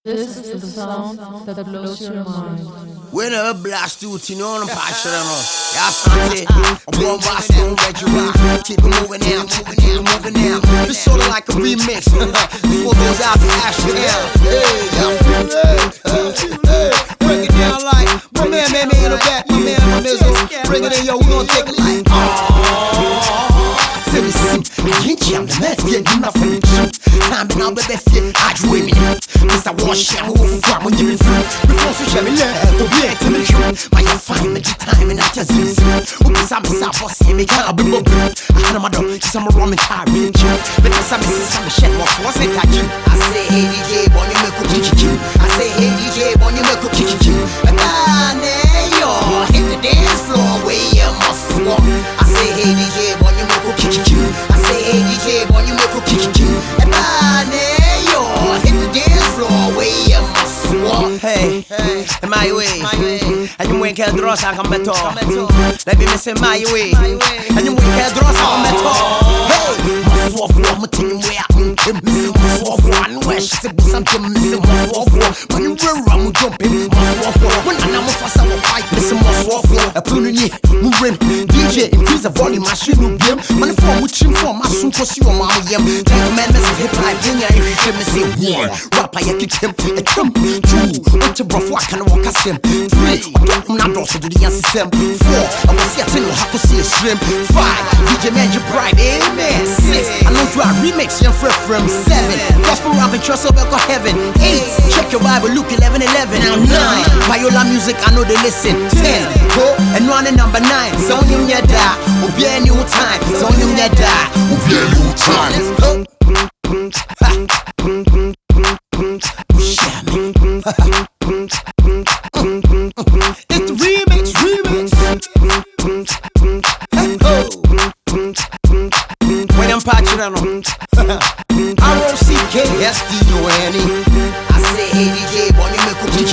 This is the sound that blows your mind. When a blast to on passion, Yasante, a bomb blast on Reggie, keep it moving now, moving now. It's sort of like a remix. Before goes out to Ashton. Break it down like my man in the back, my mizzle. Bring it in, yo, we gon' take it like I'm the left, yeah, you not from the truth. Time been out, baby, yeah, I dream it. Mr. Wash, I'm over from when you're free. Before so shall me love, to be to the truth. My fine, my time, and I just use it. Because I'm a boss, and me can't be more blue. I had my dog, some rum and tire, because I'm a shed, what's it touching? I say, hey, DJ, Bonnie, make a kick. I say, hey, DJ, Bonnie, make a kick. And yo, hit the dance floor, where you must walk. I say, hey, DJ, Bonnie, make a kick. Hey DJ, when you make a kick, and yo, hit the dance floor, way you must walk. Hey, my way, and you wake a draw, I come at all. Let me miss my way, and you wake a draw, I come at all. Hey, my fourth one, thing where I'm missing my fourth one, where she's something missing my fourth one. When you were around, jumping my fourth one. When I'm a fast, I will fight, missing my fourth one. A pruning, moving, DJ, increase the volume, I should know him. When the phone with him for my soon cause you are my yam. Take a man, mess hip hop, then I hear me say one. Rapper, I kick him, a jump, two. What your bro, I can walk as him. Three, I'm not also do the answer system. Four, I was here to know how to see a shrimp. Five, DJ man, you bright, amen. Six, I know you are remix, you're free from. Seven, gospel rap and trust over heaven. Eight, check your Bible, Luke 11:11. Now nine, Viola music, I know they listen. 10, go and run at number 9. So you need that, will be a new time. So you need that, will be a new time. Let's go. It's the remix. When I'm patching on R-O-C-K-S-D-O-N-E. I say, hey DJ, Bonnie, make a kick.